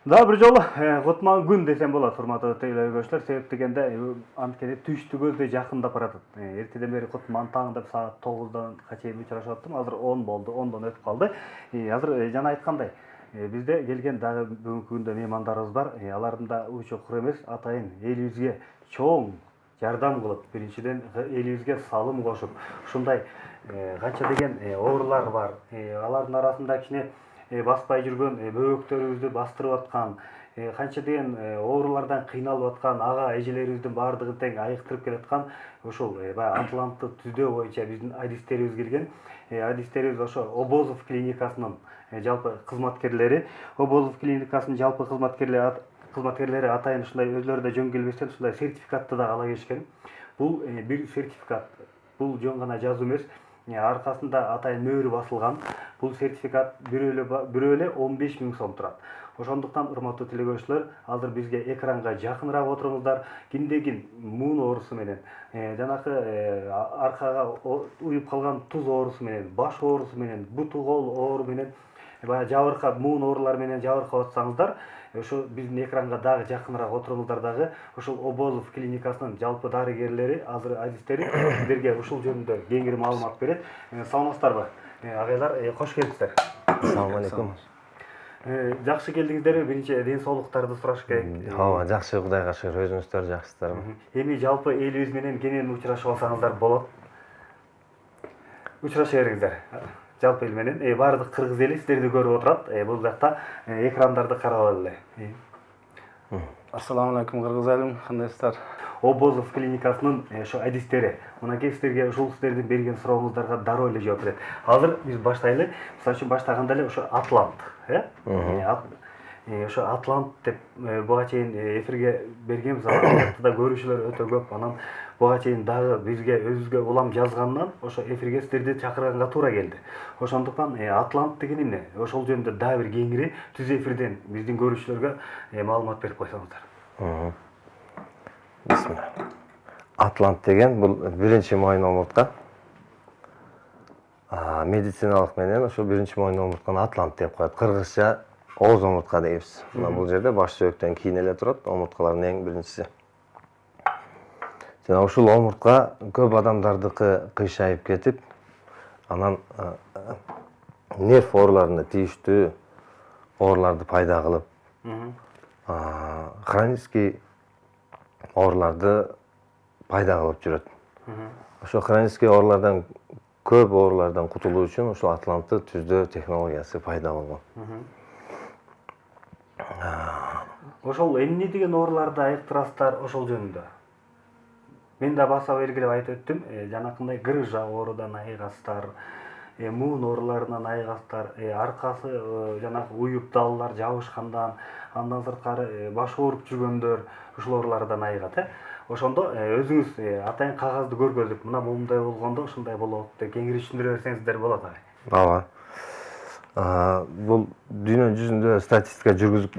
Да, бир жолу кутман күн десем болот, урматтуу тейлөгөчтөр. Себеп дегенде анткени түштү көздөй жакындап баратат. Эртеден бери кутман таң деп саат 9-дан чейин учурашып аттым. Азыр 10 болду, 10дон өтүп калды. Азыр жана айткандай, бизде келген дагы бүгүнкү күндө меймандарыбыз бар. Алардын да учур эмес, атайын элибизге чоң жардам кылып, биринчиден элибизге салым кошуп, ушундай канча деген оорулар бар. Алардын арасында кичине баспай жүргөн бөбөктөрүбүздү бастырып аткан, канча деген оорулардан кыйналып аткан ага эжелерибиздин баардыгын тең айыктырып келаткан ушул баягы Атлантты түздөө боюнча биздин адистерибиз келген. Адистерибиз ошо Обозов клиникасынын жалпы кызматкерлери. Обозов клиникасынын жалпы кызматкерлери атайын ушундай өзлөрү да жөн келбестен ушундай сертификатты да ала келишкен. Бул бир сертификат. Бул жөн гана жазуу эмес. Аркасында атайын мөөрү басылган. Бул сертификат бирөө эле 15 000 сом турат. Ошондуктан урматтуу телекөрүүчүлөр, азыр бизге экранга жакыныраак отуруңуздар. Кимдегин муун оорусу менен, жанакы аркага уюп калган туз оорусу менен, баш оорусу менен, буту кол оору менен, баягы жабырка муун оорулар менен жабыркап атсаңыздар, ошо биздин экранга дагы жакыныраак отуруңуздар дагы. Ушул Обозов клиникасынын жалпы дарыгерлери, азыр адистери сиздерге ушул жөнүндө кеңири маалымат берет. Саламатсыздарбы? Агайлар, кош келипсиздер. Assalomu alaykum. Жакшы келдиңиздерби? Биринчи ден соолуктарды сураш керек. Ооба, жакшы, Кудайга шүгүр. Өзүңүздөр жакшысыздарбы? Эми жалпы элибиз менен кенен учурашып алсаңыздар болот. Учураша бериңиздер. Жалпы эл менен баардык кыргыз эли сиздерди көрүп отурат. Бул жакта экрандарды карап алалы. Assalomu alaykum кыргыз элим, кандайсыздар? Обозов клиникасынын ошо адистери. Мынакей сиздерге ушул сиздердин берген сурооңуздарга дароо эле жооп берет. Азыр биз баштайлы. Мисалы үчүн баштаганда эле ошо Атлант, ошо Атлант деп буга чейин эфирге бергенбиз. Атлантта көрүүчүлөр өтө көп. Анан буга чейин дагы бизге өзүбүзгө улам жазгандан ошо эфирге сиздерди чакырганга туура келди. Ошондуктан Атлант деген эмне? Ошол жөнүндө дагы бир кеңири түз эфирден биздин көрүүчүлөргө маалымат берип койсоңуздар. Бисмилlah. Атлант деген бул биринчи моюн омуртка. Медициналык менен ошо биринчи моюн омуртканы Атлант деп коет. Кыргызча ооз омуртка дейбиз. Мына бул жерде баш сөөктөн кийин эле турат, омурткалардын эң биринчиси. Жана ушул омуртка көп адамдардыкы кыйшайып кетип, анан нерв ооруларына тийиштүү ооруларды пайда кылып, хронический ооруларды пайда кылып жүрөт. Ошо хронический оорулардан, көп оорулардан кутулуу үчүн ушул Атлантты түздөө технологиясы пайда болгон. Ошол эмне деген ооруларды айыктырасыздар ошол жөнүндө? Мен да баса белгилеп айтып өттүм. Жанакындай грыжа оорудан айыгасыздар, муун ооруларынан айыгасыздар, аркасы жанагы уюп далалар жабышкандан, андан сырткары баш ооруп жүргөндөр ушул оорулардан айыгат. Ошондо өзүңүз атайын кагазды көргөзүп, мына момундай болгондо ушундай болот деп кеңири түшүндүрө берсеңиздер болот. Ооба. Бул дүйнө жүзүндө статистика жүргүзүп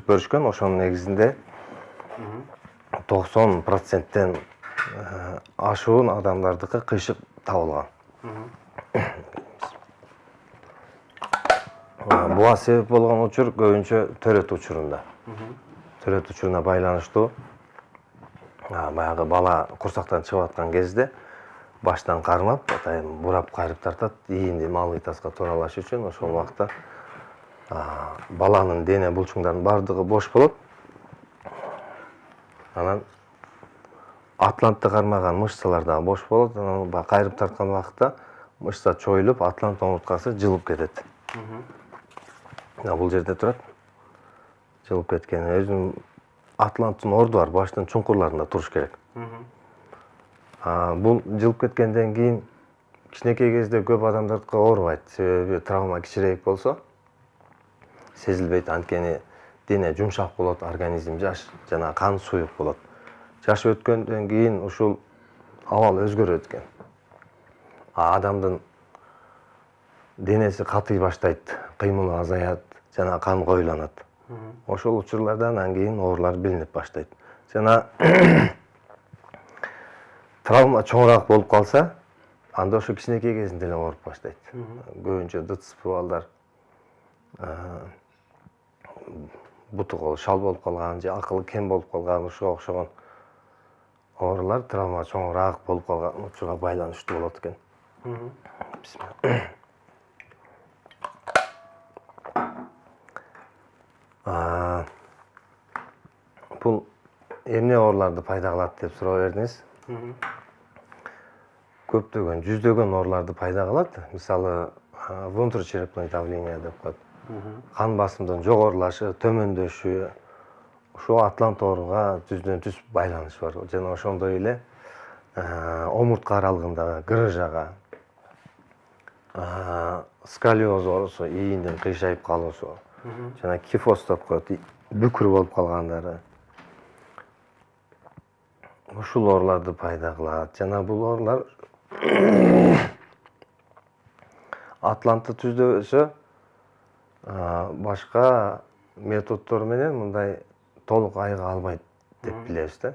көрүшкөн. Ошонун негизинде 90%тен ашуун адамдардыкы кыйшык табылган. Буга себеп болгон учур көбүнчө төрөт учурунда. Төрөт учуруна байланыштуу. Баягы бала курсактан чыгып аткан кезде баштан кармап, атайын бурап кайрып тартат, ийинди малый таска тууралаш үчүн. Ошол убакта баланын дене булчуңдарынын бардыгы бош болот. Анан Атлантты кармаган мышцалар да бош болот. Анан кайрып тарткан убакта мышца чоюлуп, Атлант омурткасы жылып кетет. Бул жерде турат. Жылып кеткен. Өзүнүн Атланттын орду бар, баштын чуңкурларында туруш керек. Бул жылып кеткенден кийин кичинекей кезде көп адамдардыкы оорубайт. Себеби травма кичирээк болсо сезилбейт. Анткени дене жумшак болот, организм жаш, жана кан суюк болот. Жаш өткөндөн кийин ушул абал өзгөрөт экен. Адамдын денеси катый баштайт, кыймылы азаят, жана кан коюланат. Ошол учурлардан анан кийин оорулар билинип баштайт. Жана травма чоңураак болуп калса, анда ошо кичинекей кезинде эле ооруп баштайт. Көбүнчө ДЦП балдар буту кол шал болуп калган же акылы кем болуп калган ушуга окшогон оорулар травма чоңураак болуп калган учурга байланыштуу болот экен. Бул эмне ооруларды пайда кылат деп суроо бердиңиз. Көптөгөн, жүздөгөн ооруларды пайда кылат. Мисалы, внутричерепное давление деп коет. Кан басымдын жогорулашы, төмөндөшү, ушул атлант ооруга жүздөн-жүз байланышы бар. Жана ошондой эле омуртка аралыгындагы грыжага, сколиоз оорусу, ийиндин кыйшайып калуусу, жана кифоз деп коет, бүкүр болуп калгандары. Ушул ооруларды пайда кылат. Жана бул оорулар атлантты түздөсө, башка методдор менен мындай толук айыга албайт деп билебиз да.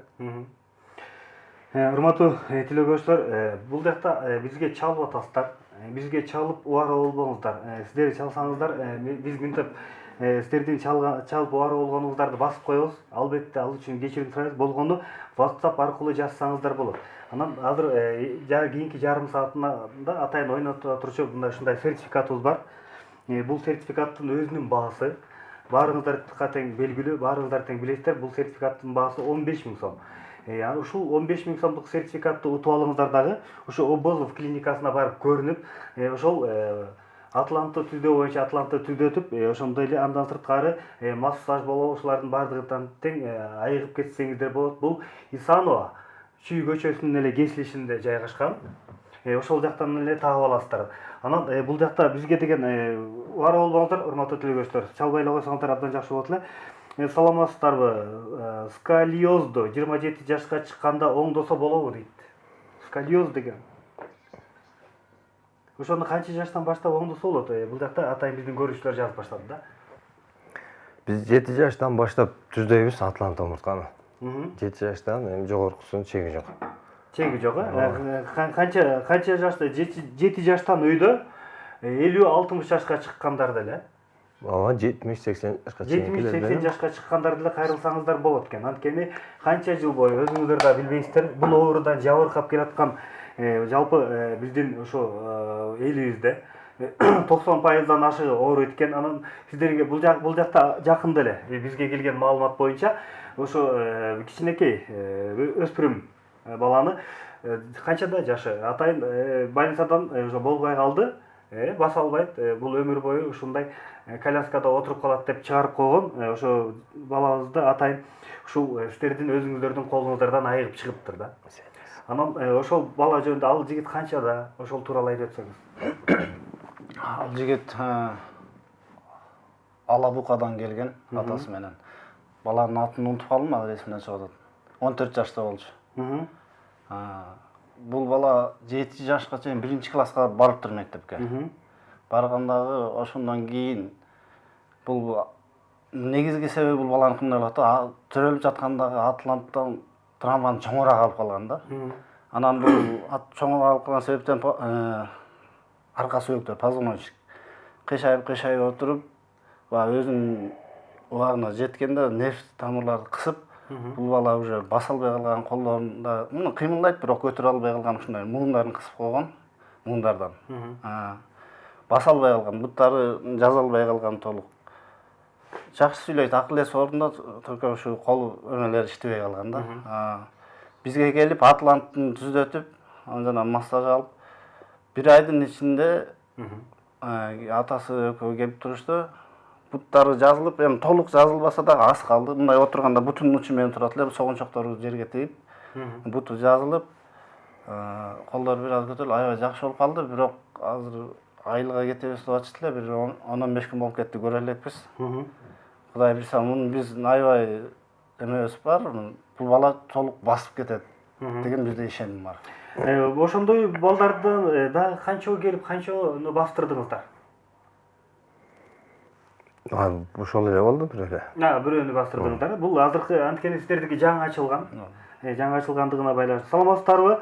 Урматтуу телекөрүүчүлөр, бул жакта бизге чалып атасыздар. Бизге чалып убара болбоңуздар. Сиздер чалсаңыздар, биз мынтип сиздердин чалып убара болгонуңуздарды басып коебуз. Албетте ал үчүн кечирим сурайбыз. Болгону WhatsApp аркылуу жазсаңыздар болот. Анан азыр кийинки жарым саатында атайын ойнотуп турчу ушундай сертификатыбыз бар. Бул сертификаттын өзүнүн баасы баарыңыздарга тең белгилүү, баарыңыздар тең билесиздер. Бул сертификаттын баасы 15 000 сом. Ушул 15 000 сомдук сертификатты утуп алыңыздар дагы, ушу Обозов клиникасына барып көрүнүп, ошол атлантты түздөө боюнча атлантты түзөтүп, ошондой эле андан сырткары массаж болобу, ушулардын баардыгынан тең айыгып кетсеңиздер болот. Бул Исанова Чүй көчөсүнүн эле кесилишинде жайгашкан. Ошол жактан эле таап аласыздар. Анан бул жакта бизге деген убара болбоңуздар, урматтуу телекөрүүчүлөр. Чалбай эле койсоңуздар абдан жакшы болот эле. Саламатсыздарбы? Сколиозду 27 жашка чыкканда оңдосо болобу дейт. Сколиоз деген. Ошону канча жаштан баштап оңдосо болот? Бул жакта атайын биздин көрүүчүлөр жазып баштады да. Биз 7 жаштан баштап түздөйбүз атлант омуртканы. 7 жаштан эми жогоркусунун чеги жок. Чеги жок, канча жашта 7 жаштан өйдө 50-60 жашка чыккандар деле. Ооба, 70-80 жашка чейин 70-80 жашка чыккандар деле кайрылсаңыздар болот экен. Анткени канча жыл бою өзүңүздөр да билбейсиздер, бул оорудан жабыркап келаткан жалпы биздин ошо элибизде 90%-дан ашыгы ооруйт экен. Анан сиздерге бул жакта жакында эле бизге келген маалымат боюнча ошо кичинекей өспүрүм баланы канчада жашы атайын больницадан уже болбой калды, баса албайт, бул өмүр бою ушундай коляскада отуруп калат деп чыгарып койгон. Ошо балабызды атайын ушул сиздердин өзүңүздөрдүн колуңуздардан айыгып чыгыптыр да. Анан ошол бала жөнүндө ал жигит канчада, ошол тууралуу айтып өтсөңүз. Ал жигит Алабукадан келген атасы менен. Баланын атын унутуп калдым, ал эсимден чыгып атат. 14 жашта болчу. Бул бала 7 жашка чейин 1-класска барыптыр мектепке. Баргандагы ошондон кийин бул негизги себеби бул баланын кандай болот да, төрөлүп жаткандагы атланттан травманы чоңураак алып калган да. Анан бул чоңураак алып калган себептен арка сөөктөр, позвоночник кыйшайып отуруп, өзүнүн убагына жеткенде нерв тамырларды кысып, бул бала уже баса албай калган, колдорунда кыймылдайт, бирок көтөрө албай калган, ушундай муундарын кысып койгон, муундардан. Баса албай калган, буттары жаза албай калган толук. Жакшы сүйлөйт, акыл эси ордунда, только ушу колу өмөлөр иштебей калган да. Бизге келип атланттын түзөтүп, андан массаж алып, 1 айдын ичинде атасы экөө келип турушту. Буттары жазылып, эми толук жазылбаса да аз калды. Мындай отурганда бутунун учу менен турат эле, согунчоктору жерге тиип, буту жазылып, колдору бир аз көтөрүлүп, аябай жакшы болуп калды. Бирок азыр айылга кетебиз деп атышты эле, бир 10-15 күн болуп кетти, көрө элекпиз. Кудай билсе, муну биз аябай эмебиз бар, бул бала толук басып кетет деген бизде ишеним бар. Ошондой балдарды да канчо келип, канчону бастырдыңыздар? Ошол эле болду бир эле. Бирөөнү бастырдыңыздар. Бул азыркы анткени сиздердики жаңы ачылган. Жаңы ачылгандыгына байланыштуу. Саламатсыздарбы?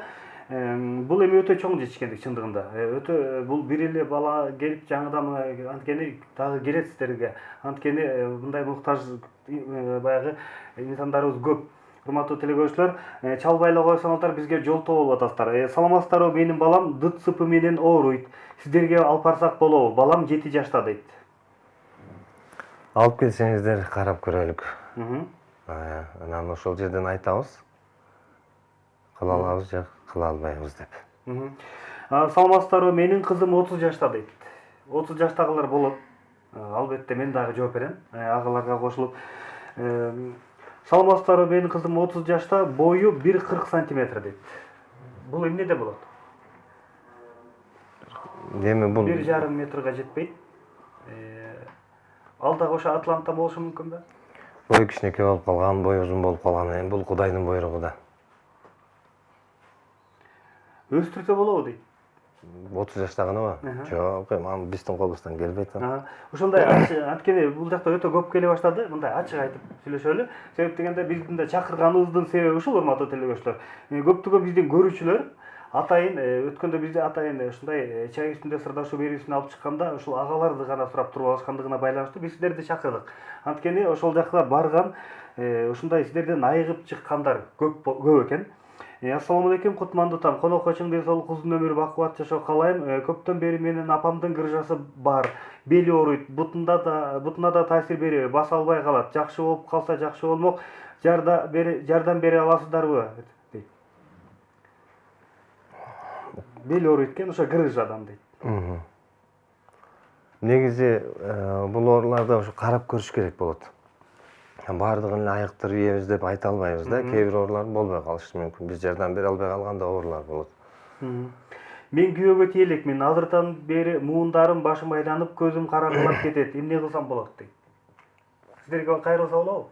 Бул эми өтө чоң жетишкендик чындыгында. Өтө бул бир эле бала келип жаңыдан анткени дагы келет сиздерге. Анткени мындай муктаж баягы инсандарыбыз көп. Урматтуу телекөрүүчүлөр, чалбай эле койсоңуздар бизге жолтоо болуп атасыздар. Саламатсыздарбы, менин балам ДЦП менен ооруйт. Сиздерге алып барсак болобу? Балам 7 жашта дейт. Алып келсеңиздер карап көрөлүк. Анан ошол жерден айтабыз. Кыла алабыз же кыла албайбыз деп. Саламатсыздарбы, менин кызым 30 жашта дейт. 30 жаштагылар болот. Албетте мен дагы жооп берем. Агаларга кошулуп. Саламатсыздарбы, менин кызым 30 жашта, бою 1,40 сантиметр дейт. Бул эмнеде болот? Эми бул 1,5 метрге жетпейт. Ал дагы ошо Атлантта болушу мүмкүн да? бою кичинекей болуп калган, бою узун болуп калган. Эми бул Кудайдын буйругу да. Өстүрсө болобу дейт. 30 жаштагынабы? Жок, эми биздин колубуздан келбейт. Ошондой анткени бул жакта өтө көп келе баштады. Мындай ачык айтып сүйлөшөлү. Себеп дегенде биздин да чакырганыбыздын себеби ушул, урматтуу телекөрүүчүлөр. Көптөгөн биздин көрүүчүлөр атайын өткөндө бизде атайын ушундай чай үстүндө сырдашуу берүүсүн алып чыкканда ушул агаларды гана сурап туруп алышкандыгына байланыштуу биз сиздерди чакырдык. Анткени ошол жакка барган ушундай сиздерден айыгып чыккандар көп экен. Ассаламу алейкум, кутмандуу таң. Конокко чың денсаулык, узун өмүр, бакубат жашоо каалайм. Көптөн бери менин апамдын грыжасы бар. Бели ооруйт, бутуна да таасир бериби, баса албай калат. Жакшы болуп калса жакшы болмок. Жардам бере аласыздарбы? Бели ооруйт экен, ошо грыжадан дейт. Негизи бул ооруларда ошо карап көрүш керек болот. Бардыгын эле айыктырып ийебиз деп айта албайбыз да. Кээ бир оорулар болбой калышы мүмкүн. Биз жардам бере албай калганда оорулар болот. Мен күйөөгө тие элекмин. Азыртан бери муундарым башым айланып, көзүм караңгылап кетет. Эмне кылсам болот дейт. Сиздерге кайрылса болобу?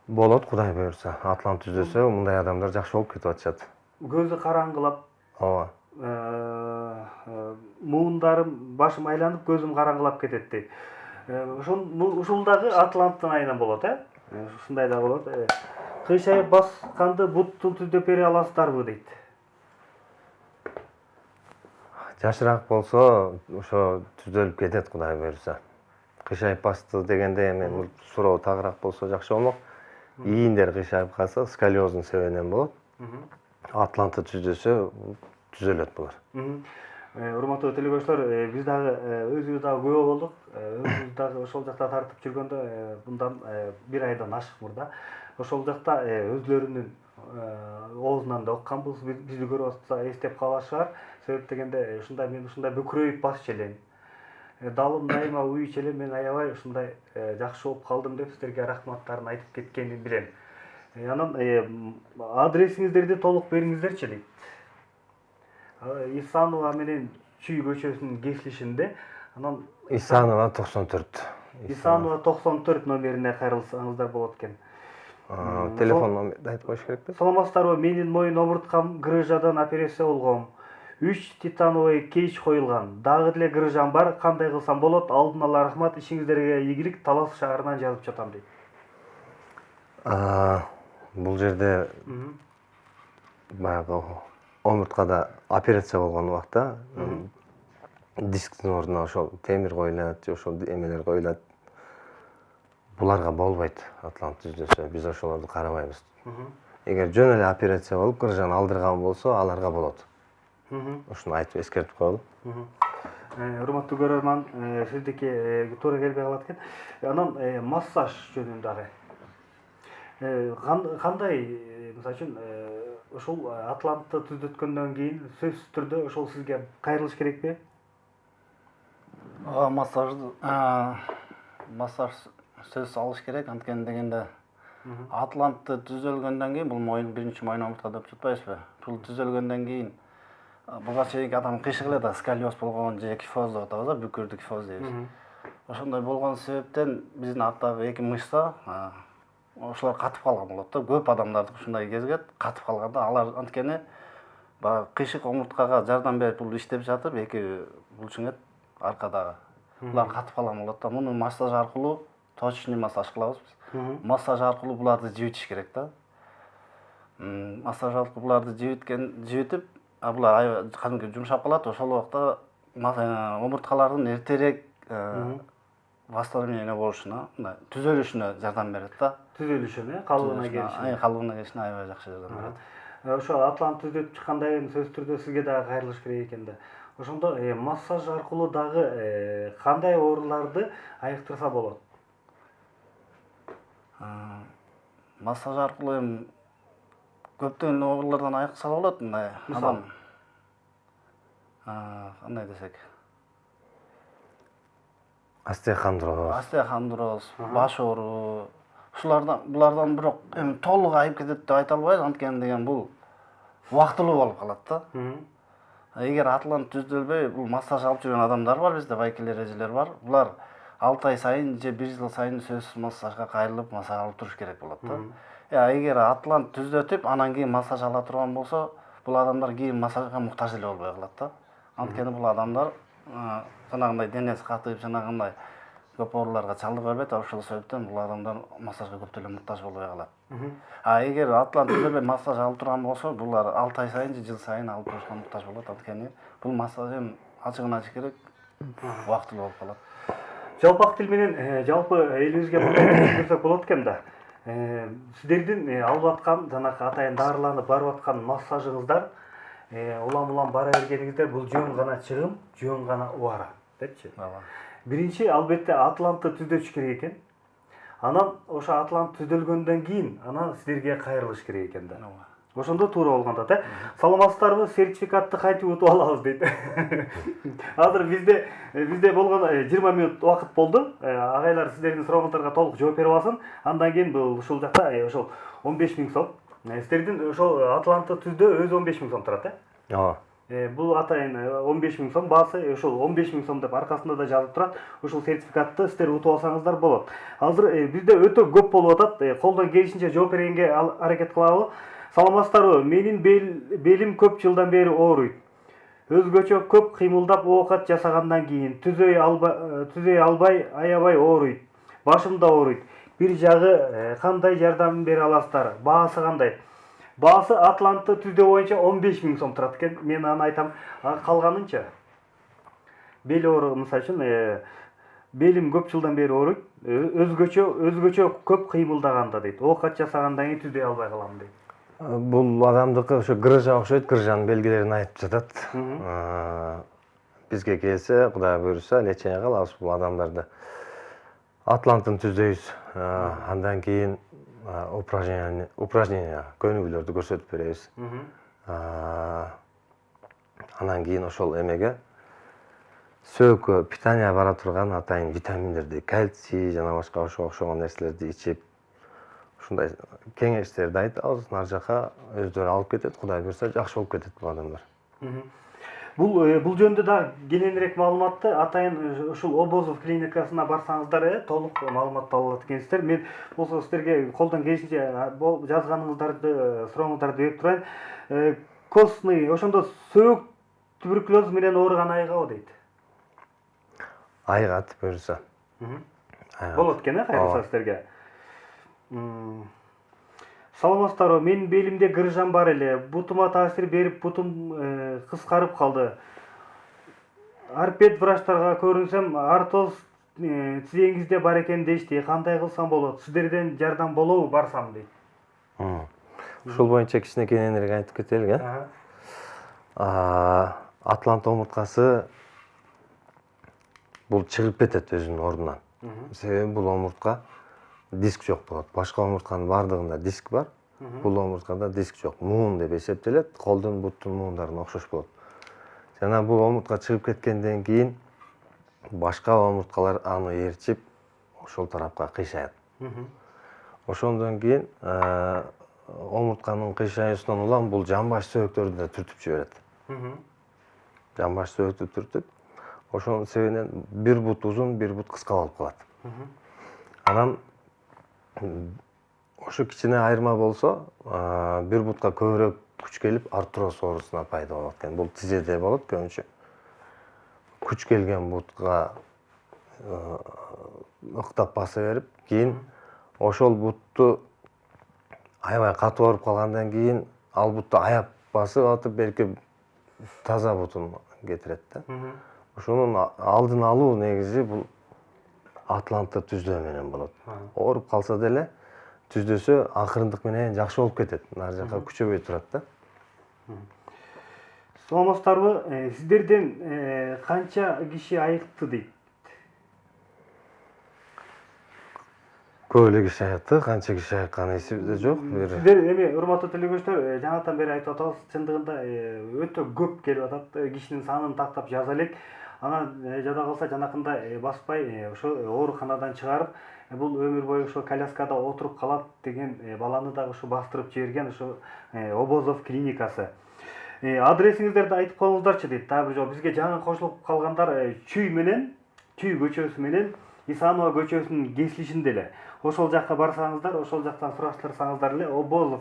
Болот, Кудай буйрса. Атлант түзөсө, мындай адамдар жакшы болуп кетип атышат. Көзү караңгылап, Ооба. муундарым башым айланып, көзүм караңгылап кетет дейт. Ушул дагы Атланттын айынан болот, ушундай да болот. Кыйшайып басканды буттун түздөп бере аласыздарбы дейт. Жашыраак болсо, ошо түзөлүп кетет, Кудай буйрса. Кыйшайып басты дегенде эми суроо тагыраак болсо жакшы болмок. Ийиндер кыйшайып калса, сколиоздун себебинен болот. Атланты түзөсө, түзөлөт булар. Урматтуу телекөрүүчүлөр, биз дагы өзүбүз дагы күбө болдук. Өзүбүз дагы ошол жакта тартып жүргөндө, мындан 1 айдан ашык мурда ошол жакта өзлөрүнүн оозунан да укканбыз. Бизди көрүп атса эстеп калышар. Себеп дегенде мен ушундай бүкүрөйүп басчу элем. Далым дайыма уйчу элем, мен аябай ушундай жакшы болуп калдым деп сиздерге рахматтарын айтып кеткенин билем. Анан адресиңиздерди толук бериңиздерчи дейт. Исанова менен Чүй көчөсүнүн кесилишинде. Анан Исанова 94. Исанова 94 номерине кайрылсаңыздар болот экен. Телефон номерди айтып коюш керекпи? Саламатсыздарбы, менин моюн омурткам грыжадан операция болгон. 3 титановый кейч коюлган. Дагы деле грыжам бар. Кандай кылсам болот? Алдын ала рахмат, ишиңиздерге ийгилик. Талас шаарынан жазып жатам дейт. Бул жерде баягы омурткада операция болгон убакта дисктин ордуна ошол темир коюлат, же ошол эмелер коюлат. Буларга болбойт атлант түздөсө, биз ошолорду карабайбыз. Эгер жөн эле операция болуп грыжаны алдырган болсо, аларга болот. Ушуну айтып эскертип коелу. Урматтуу көрөрман, сиздики туура келбей калат экен. Анан массаж жөнүндө дагы. Кандай, мисалы үчүн, ушул атлантты түзөткөндөн кийин сөзсүз түрдө ошол сизге кайрылыш керекпи? Массаж сөз алыш керек, анткени дегенде атлантты түзөлгөндөн кийин бул биринчи моюн омуртка деп жатпайбызбы? Бул түзөлгөндөн кийин буга чейинки адам кыйшык эле да сколиоз болгон же кифоз деп атабыз, бүкүрдү кифоз дейбиз. Ошондой болгон себептен биздин аттагы эки мышца ошолор катып калган болот да. Көп адамдарды ушундай кезигет, катып калганда алар анткени баягы кыйшык омурткага жардам берип бул иштеп жатып, эки булчуңет аркадагы булар катып калган болот да. Муну массаж аркылуу, точечный массаж кылабыз биз. Массаж аркылуу буларды жибитиш керек да. массаж алып буларды жибитип, булар аябай кадимки жумшап калат. Ошол убакта омурткалардын эртерээк восстановление болушуна, түзөлүшүнө жардам берет да. Түзөлүшүнө, калыбына келишине. Калыбына келишине аябай жакшы жардам берет. Ошо атлант түзөтүп чыккандай эми сөзсүз түрдө сизге дагы кайрылыш керек экен да. Ошондо массаж аркылуу дагы кандай ооруларды айыктырса болот? Массаж аркылуу эми көптөгөн оорулардан айыкса болот. Мындай адам кандай десек, остеохондроз, баш оору, булардан бирок эми толук айып кетет деп айта албайбыз, анткени деген бул убактылуу болуп калат да. Эгер атлант түзөлбөй, бул массаж алып жүргөн адамдар бар, бизде байкелер, эжелер бар. Булар 6 ай сайын же 1 жыл сайын сөзсүз массажга кайрылып, массаж алып туруш керек болот да. Эгер атлант түзөтүп, анан кийин массаж ала турган болсо, бул адамдар кийин массажга муктаж эле болбой калат да. Анткени бул адамдар жанагындай денеси катып, жанагындай көп ооруларга чалдыга бербейт. Ошол себептен бул адамдар массажга көп деле муктаж болбой калат. Эгер атлант түзөбөй массаж алып турган болсо, булар 6 ай сайын же жыл сайын алып турушка муктаж болот. Анткени бул массаж эми ачыгын ачык керек, убактылуу болуп калат. Жалпак тил менен жалпы элибизге көрсөк болот экен да. Сиздердин алып аткан жанагы атайын дарыланып барып аткан массажыңыздар улам бара бергениңиздер бул жөн гана чыгым, жөн гана убара депчи. Биринчи албетте атлантты түзөтүш керек экен. Анан ошо атлант түзөлгөндөн кийин анан сиздерге кайрылыш керек экен да. Ошондо туура болгондо да. Саламатсыздарбы, сертификатты кантип утуп алабыз дейт. Азыр бизде болгон 20 мүнөт убакыт болду. Агайлар сиздердин сурооңуздарга толук жооп берип алсын. Андан кийин бул ушул жакта ошол 15 000 сом. Сиздердин ошол атлантты түздөө өзү 15 000 сом турат, Ооба. Бул атайын 15 000 сом баасы, ошол 15 000 сом деп аркасында да жазып турат. Ошол сертификатты сиздер утуп алсаңыздар болот. Азыр бизде өтө көп болуп атат. Колдон келишинче жооп бергенге аракет кылабыз. Саламатсыздарбы? Менин белим көп жылдан бери ооруйт. Өзгөчө көп кыймылдап оокат жасагандан кийин түзөй албай аябай ооруйт. Башым да ооруйт. Бир жагы кандай жардам бере аласыздар? Баасы кандай? Баасы атлантты түздөө боюнча 15 000 сом турат экен. Мен аны айтам. Калганынча бел оору, мисалы үчүн белим көп жылдан бери ооруйт. Өзгөчө көп кыймылдаганда дейт. Оокат жасагандан кийин түзөй албай калам дейт. Бул адамдыкы ошо грыжа окшойт, грыжанын белгилерин айтып жатат. Бизге келсе, Кудай буйруса, лечение кылабыз бул адамдарды. Атлантын түзөйбүз. Андан кийин упражнение, көнүгүүлөрдү көрсөтүп беребиз. Анан кийин ошол эмеге сөөгкө питание бара турган атайын витаминдерди, кальций жана башка ошого окшогон нерселерди ичип, ушундай кеңештерди айтабыз. Нар жака өздөрү алып кетет. Кудай буйруса, жакшы болуп кетет бул адамдар. Бул жөнүндө да кененирээк маалыматты атайын ушул Обозов клиникасына барсаңыздар, толук маалымат ала алат экенсиздер. Мен болсо сиздерге колдон келишинче жазганыңыздарды, сурооңуздарды берип турайын. Костный, ошондо сөөк туберкулез менен ооруган айыгабы дейт. Айыгат буйруса. Болот экен, кайрылса сиздерге. Саламатсыздарбы? Менин белимде грыжам бар эле. Бутума таасир берип, бутум кыскарып калды. Ортопед врачтарга көрүнсөм, артроз тизеңизде бар экен дешти. Кандай кылсам болот? Сиздерден жардам болобу барсам дейт. Ушул боюнча кичине кененирээк айтып кетелик, Атлант омурткасы бул чыгып кетет өзүнүн ордунан. Себеби бул омуртка диск жок болот. Башка омуртканын бардыгында диск бар. Бул омурткада диск жок. Муун деп эсептелет. Колдун, буттун муундарына окшош болот. Жана бул омуртка чыгып кеткенден кийин башка омурткалар аны ээрчип, ошол тарапка кыйшайат. Ошондон кийин омуртканын кыйшаюусунан улам бул жамбаш сөөктөрдү да түртүп жиберет. Жамбаш сөөктү түртүп, ошонун себебинен бир бут узун, бир бут кыска болуп калат. Анан ошо кичине айырма болсо, бир бутка көбүрөөк күч келип, артроз оорусуна пайда болот экен. Бул тизеде болот көбүнчө. Күч келген бутка ыктап баса берип, кийин ошол бутту аябай катуу ооруп калгандан кийин ал бутtu аяп басып атып белки таза бутун кетирет да. Ошонун алдын алуу негизи бул атлантты түздөө менен болот. Ооруп калса деле түздөсө акырындык менен жакшы болуп кетет. Нары жака күчөбөй турат да. Саламатсыздарбы? Сиздерден канча киши айыкты дейт? Көп эле киши айыкты, канча киши айыкканы эсибизде жок. Сиздер эми урматтуу телекөрүүчүлөр, жанатан бери айтып атабыз, чындыгында өтө көп келип атат. Кишинин санын тактап жаза элек. Анан жада калса жанакында баспай, ошо ооруканадан чыгарып, бул өмүр бою ошо коляскада отуруп калат деген баланы дагы ошо бастырып жиберген ошо Обозов клиникасы. Адресиңиздерди айтып коюңуздарчы дейт. Дагы бир жолу бизге жаңы кошулуп калгандар Чүй көчөсү менен Исанова көчөсүнүн кесилишинде эле. Ошол жакка барсаңыздар, ошол жактан сураштырсаңыздар эле Обозов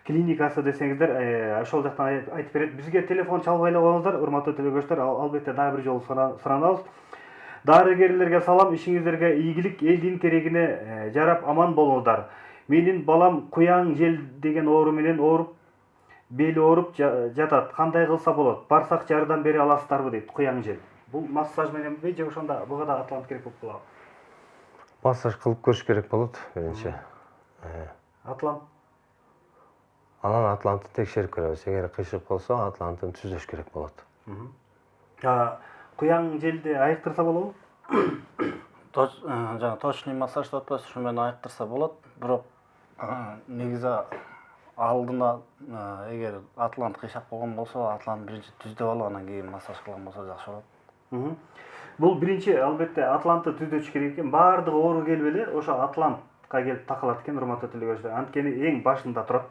клиникасы десеңиздер, ошол жактан айтып берет. Бизге телефон чалбай эле коюңуздар, урматтуу телекөрүүчүлөр, албетте дагы бир жолу суранабыз. Дарыгерлерге салам, ишиңиздерге ийгилик, элдин керегине жарап аман болуңуздар. Менин балам куяң жел деген оору менен ооруп, бели ооруп жатат. Кандай кылса болот? Барсак жардам бере аласыздарбы дейт. Куяң жел. Бул массаж мененби же ошондо буга да атлант керек болуп калабы? Массаж кылып көрүш керек болот биринчи. Атлант. Анан атлантты текшерип көрөбүз. Эгер кыйшык болсо, атлантын түздөш керек болот. Куяң желди айыктырса болобу? Жана точный массаж деп атпайсыз, ушу менен айыктырса болот. Бирок негизи алдына эгер атлант кыйшап койгон болсо, атлант биринчи түздөп алып, анан кийин массаж кылган болсо жакшы болот. Бул биринчи албетте атлантты түздөш керек экен. Баардыгы оору келип эле ошо атлантка келип такалат экен, урматтуу телекөрүүчүлөр. Анткени эң башында турат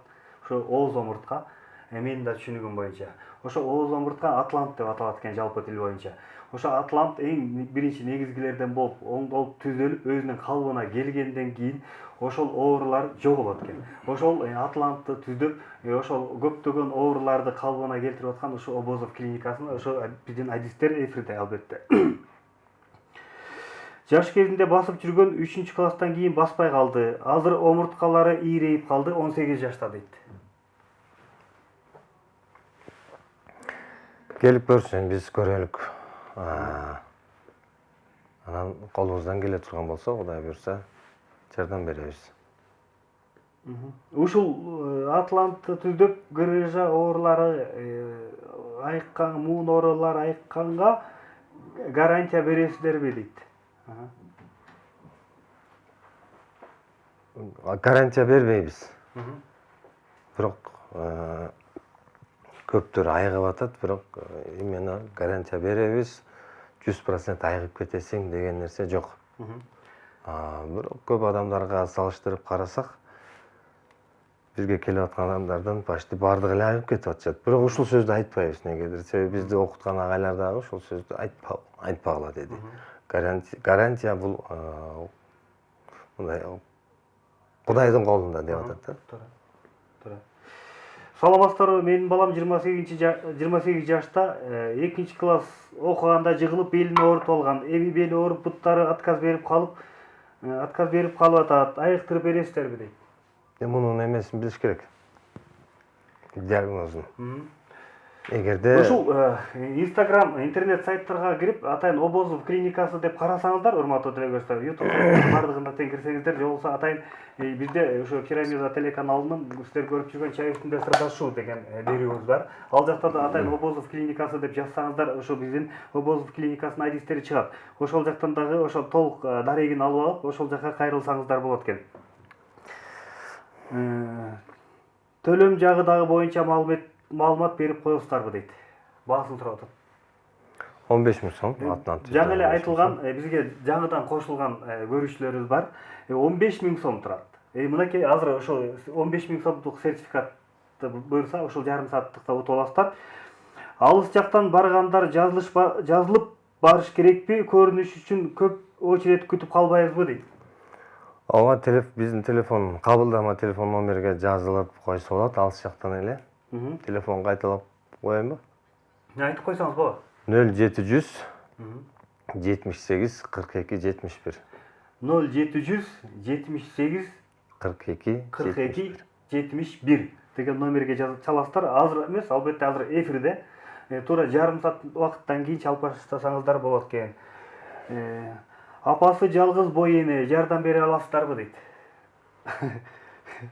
ошо ооз омуртка. Менин да түшүнүгүм боюнча. Ошо ооз омуртка атлант деп аталат экен жалпы тил боюнча. Ошо атлант эң биринчи негизгилерден болуп, оңдолуп түзөлүп, өзүнүн калыбына келгенден кийин ошол оорулар жоголот экен. Ошол атлантты түздөп, ошол көптөгөн ооруларды калыбына келтирип аткан ошо Обозов клиникасында ошо биздин адистер эфирде албетте. Жаш кезинде басып жүргөн 3-класстан кийин баспай калды. Азыр омурткалары ийрейип калды, 18 жашта дейт. Келип көрсүн, биз көрөлүк. Анан колубуздан келе турган болсо, Кудай буйрса, жардам беребиз. Ушул атлантты түздөп, грыжа оорулары айыккан, муун оорулар айыкканга гарантия бересиздерби дейт. Гарантия бербейбиз. Бирок көптөр айыгып атат, бирок именно гарантия беребиз. 100% айыгып кетесиң деген нерсе жок. Бирок көп адамдарга салыштырып карасак, бизге келип аткан адамдардын почти баардыгы эле айыгып кетип атышат. Бирок ушул сөздү айтпайбыз негедир. Себеби бизди окуткан агайлар дагы ушул сөздү айтпагыла деди. Гарантия бул мындай Кудайдын колунда деп атат да. Саламатсыздарбы? Менин балам 28 жашта 2-класс окуганда жыгылып белин оорутуп алган. Эми бели ооруп, буттары отказ берип калып атат. Айыктырып бересиздерби дейт. Мунун эмесин билиш керек. Диагнозун. Эгерде ушул Instagram, интернет сайттарга кирип, атайын Обозов клиникасы деп карасаңыздар, урматтуу телекөрүүчүлөр, YouTube бардыгында тең кирсеңиздер, же болбосо атайын бизде ошо Пирамида телеканалынын сиздер көрүп жүргөн чай үстүндө сырдашу деген берүүбүз бар. Ал жакта да атайын Обозов клиникасы деп жазсаңыздар, ошо биздин Обозов клиникасынын адистери чыгат. Ошол жактан дагы ошо толук дарегин алып алып, ошол жакка кайрылсаңыздар болот экен. Төлөм жагы дагы боюнча маалымат берип коесуздарбы дейт. Баасын сурап атат. 15 000 сом атлант. Жаңы эле айтылган, бизге жаңыдан кошулган көрүүчүлөрүбүз бар. 15 000 сом турат. Мынакей азыр ошо 15 000 сомдук сертификатты буйрса, ошол жарым сааттыкта утуп аласыздар. Алыс жактан баргандар жазылып барыш керекпи? Көрүнүш үчүн көп очередь күтүп калбайбызбы дейт. Ооба, биздин телефон, кабылдама телефон номерге жазылып койсо болот, алыс жактан эле. Телефон кайталап коеюнбу? Айтып койсоңуз болот. 0700 78 42 71. 0700 78 42 42 71 деген номерге чаласыздар. Азыр эмес, албетте азыр эфирде. Туура жарым саат убакыттан кийин чалып баштасаңыздар болот экен. Апасы жалгыз бой эне, жардам бере аласыздарбы дейт.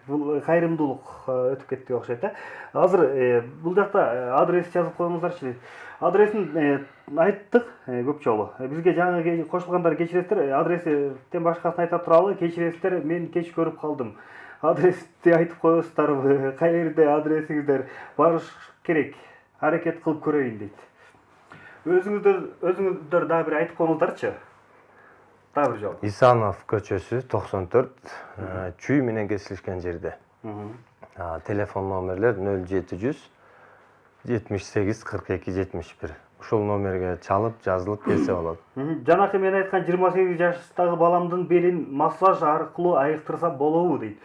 Бул кайрымдуулук өтүп кетти окшойт. Азыр бул жакта адрес жазып коюңуздарчы дейт. Адресин айттык көп жолу. Бизге жаңы кошулгандар кечиресиздер. Адрестен башкасын айта туралы, кечиресиздер, мен кеч көрүп калдым. Адрести айтып коесуздарбы? Каерде адресиңиздер? Барыш керек. Аракет кылып көрөйүн дейт. Өзүңүздөр дагы бир айтып коюңуздарчы. Дагы бир жолу. Исанов көчөсү 94 чүй менен кесилишкен жерде. Телефон номерлер 0700 78 42 71. Ушул номерге чалып, жазылып келсе болот. Жанакы мен айткан 28 жаштагы баламдын белин массаж аркылуу айыктырса болобу дейт.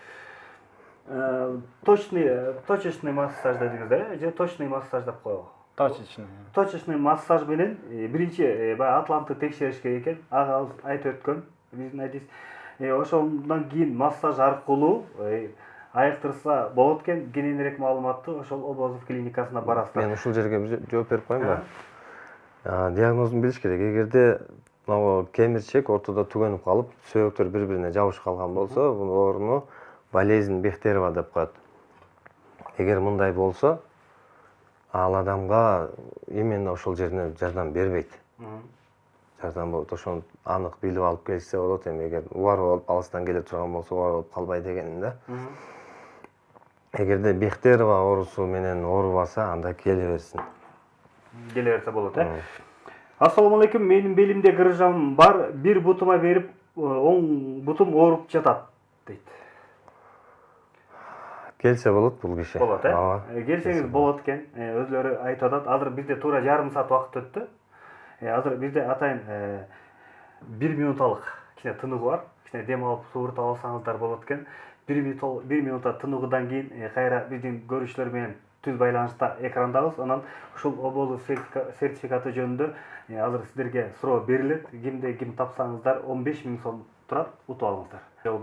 Точечный массаж дедиңиз да? Же точный массаж деп коебу? Точечный. Точечный массаж менен биринчи Атлантты текшериш керек экен. Ага айтып өткөн. Биздин адис. Ошондон кийин массаж аркылуу айыктырса болот экен. Кененирээк маалыматты ошол Обозов клиникасына барасыздар. Мен ушул жерге жооп берип коеюнбу? Диагнозун билиш керек. Эгерде могу кемирчек ортодо түгөнүп калып, сөөктөр бири-бирине жабышып калган болсо, бунун ордуну болезнь Бехтерова деп коет. Эгер мындай болсо, ал адамга именно ошол жерине жардам бербейт. Жардам болот, ошону анык билип алып келсе болот. Эми эгер убар болуп алыстан келе турган болсо, убар болуп калбай дегеним да. Эгерде Бехтерова оорусу менен оорубаса, анда келе берсин. Келе берсе болот, Ассаламу алейкум, менин белимде грыжам бар, бир бутума берип, оң бутум ооруп жатат, дейт. Келсе болот бул киши. Болот, келсеңиз болот экен. Өзлөрү айтып атат. Азыр бизде туура жарым саат убакыт өттү. Азыр бизде атайын 1 минуталык кичине тыныгуу бар. Кичине дем алып суурутуп алсаңыздар болот экен. 1 минутта тыныгуудан кийин кайра биздин көрүүчүлөр менен түз байланышта экрандабыз. Анан ушул Обозов сертификаты жөнүндө азыр сиздерге суроо берилет. Кимде ким тапсаңыздар 15 000 сом турат, утуп алыңыздар. Жол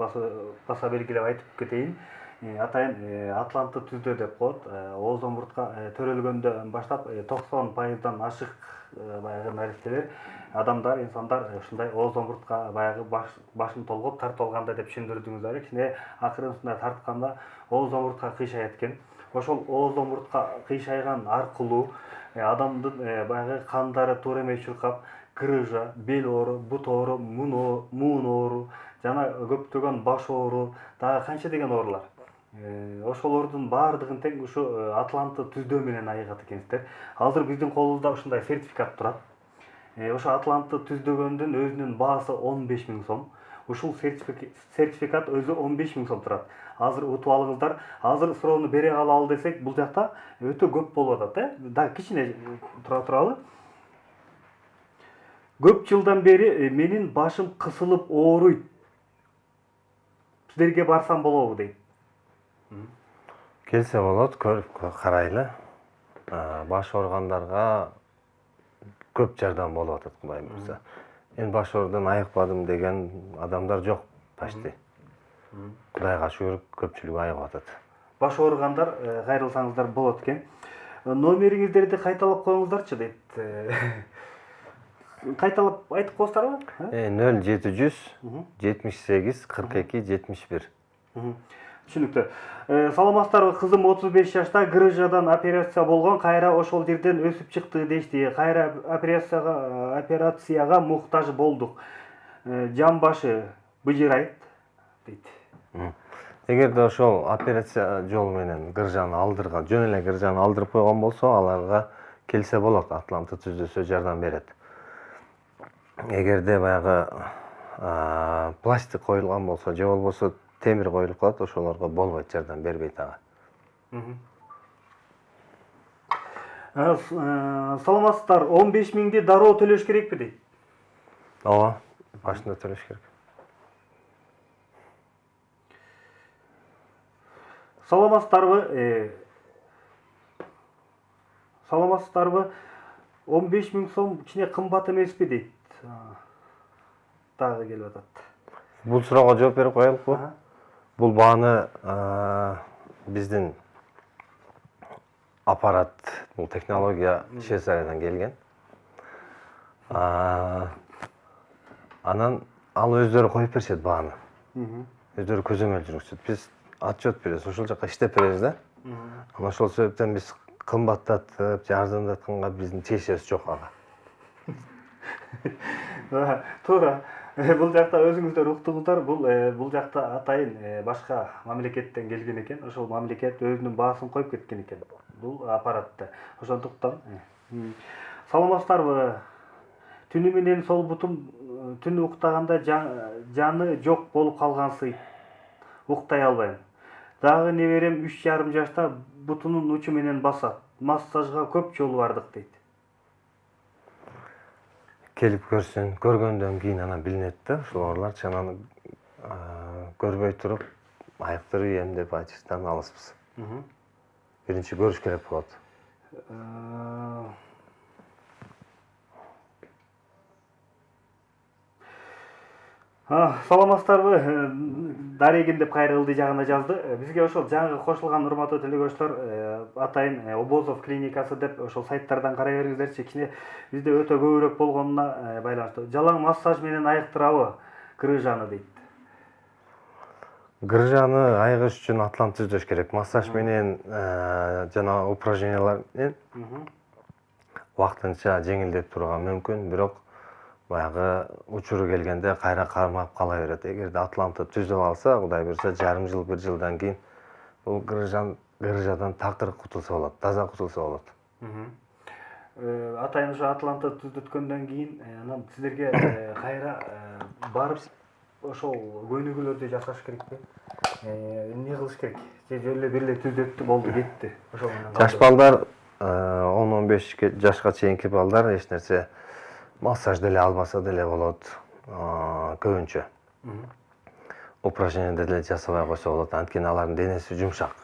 баса белгилеп айтып кетейин. Атайын Атлантты түздө деп коет. Ооз омуртка төрөлгөндөн баштап 90%дан ашык баягы наристелер, адамдар, инсандар ушундай ооз омуртка баягы башын толгоп тартып алганда деп түшүндүрдүңүздөр. Кичине акырынсында тартканда ооз омуртка кыйшайат экен. Ошол ооз омуртка кыйшайган аркылуу адамдын баягы кандары туура эмес чуркап, грыжа, бел оору, бут оору, муун оору, жана көптөгөн баш оору, дагы канча деген оорулар. Ошолордун баардыгын тең ушу Атлантты түздөө менен айыгат экенсиздер. Азыр биздин колубузда ушундай сертификат турат. Ошо Атлантты түздөгөндүн өзүнүн баасы 15 000 сом. Ушул сертификат өзү 15 000 сом турат. Азыр утуп алыңыздар. Азыр суроону бере калалы десек, бул жакта өтө көп болуп атат, Дагы кичине тура туралы. Көп жылдан бери менин башым кысылып ооруйт. Силерге барсам болобу дейт. Келсе болот, көрүп карайлы. Баш ооругандарга көп жардам болуп атат, Кудай буйрса. Мен баш оорудан айыкпадым деген адамдар жок почти. Кудайга шүгүр, көпчүлүгү айыгып атат. Баш ооругандар кайрылсаңыздар болот экен. Номериңиздерди кайталап коюңуздарчы дейт. Кайталап айтып коесуздарбы? 0700 78 42 71. Түшүнүктүү. Саламатсыздарбы, кызым 35 жашта, грыжадан операция болгон, кайра ошол жерден өсүп чыкты дешти. Кайра операцияга муктаж болдук. Жан башы быжырайт дейт. Эгерде ошол операция жолу менен грыжаны алдырган, жөн эле грыжаны алдырып койгон болсо, аларга келсе болот, Атлантты түздөсө жардам берет. Эгерде баягы пластик коюлган болсо, же болбосо темир коюлуп калат, ошолорго болбойт, жардам бербейт ага. Саламатсыздар, 15 000 дароо төлөш керекпи дейт. Ооба, башында төлөш керек. Саламатсыздарбы? 15 000 сом кичине кымбат эмеспи дейт. Дагы келип атат. Бул суроого жооп берип коелукпу? Бул бааны биздин аппарат, бул технология Швейцариядан келген. Анан ал өздөрү коюп беришет бааны. Өздөрү көзөмөл жүргүзүшөт. Биз отчет беребиз, ошол жака иштеп беребиз да. Анан ошол себептен биз кымбаттатып, жардамдатканга биздин тиешебиз жок ага. Туура. Бул жакта өзүңүздөр уктуңуздар, бул жакта атайын башка мамлекеттен келген экен. Ошол мамлекет өзүнүн баасын коюп кеткен экен бул аппаратты. Ошондуктан саламатсыздарбы? Түнү менен сол бутум түн уктаганда жаны жок болуп калгансый. Уктай албайм. Дагы неберем 3,5 жашта бутунун учу менен басат. Массажга көп жолу бардык дейт. Келип көрсүн, көргөндөн кийин анан билинет да, ушул ооруларчы анан көрбөй туруп айыктырып эмдеп айтыштан алыспыз. Биринчи көрүш керек болот. Саламатсыздарбы? Дарегин деп кайра ылдый жагына жазды. Бизге ошол жаңы кошулган урматтуу телекөрүүчүлөр атайын Обозов клиникасы деп ошол сайттардан карай бериңиздерчи. Кичине бизде өтө көбүрөөк болгонуна байланыштуу. Жалаң массаж менен айыктырабы грыжаны дейт. Грыжаны айыгыш үчүн атлант түздөш керек. Массаж менен жана упражнениялар менен вактынча жеңилдеп турууга мүмкүн, бирок баягы учуру келгенде кайра кармап кала берет. Эгерде атлантты түзүп алса, Кудай буйрса, жарым жыл, 1 жылдан кийин бул грыжадан такыр кутулса болот, таза кутулса болот. Атайын ошо атлантты түзөткөндөн кийин анан сиздерге кайра барып ошол көнүгүүлөрдү жасаш керекпи? Эмне кылыш керек? Же эле бир эле түзөттү, болду, кетти. Ошол менен жаш балдар 10-15 жашка чейинки балдар эч нерсе массаж деле албаса деле болот. Көбүнчө упражнение деле жасабай койсо болот. Анткени алардын денеси жумшак.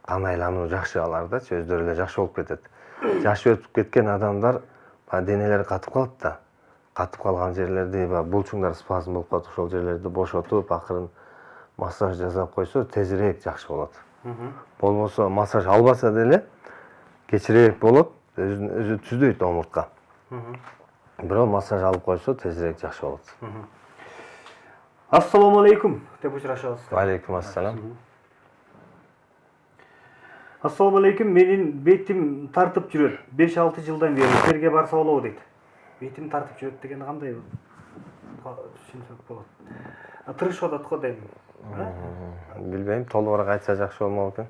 Кан айлануу жакшы алардачы, өздөрү эле жакшы болуп кетет. Жашы өтүп кеткен адамдар денелери катып калат да. Катып калган жерлерди булчуңдар спазм болуп калат, ошол жерлерди бошотуп, акырын массаж жасап койсо тезирээк жакшы болот. Болбосо массаж албаса деле кечирээк болот, өзү түздөйт омуртка. Бирок массаж алып койсо тезирээк жакшы болот. Ассаламу алейкум деп учурашабыз. Алейкум ассалам. Ассаламу алейкум, менин бетим тартып жүрөт. 5-6 жылдан бери терге барса болобу дейт. Бетим тартып жүрөт деген кандай түшүнсөк болот. Тырышып атат го дейм. Билбейм, толугураак айтса жакшы болмок экен.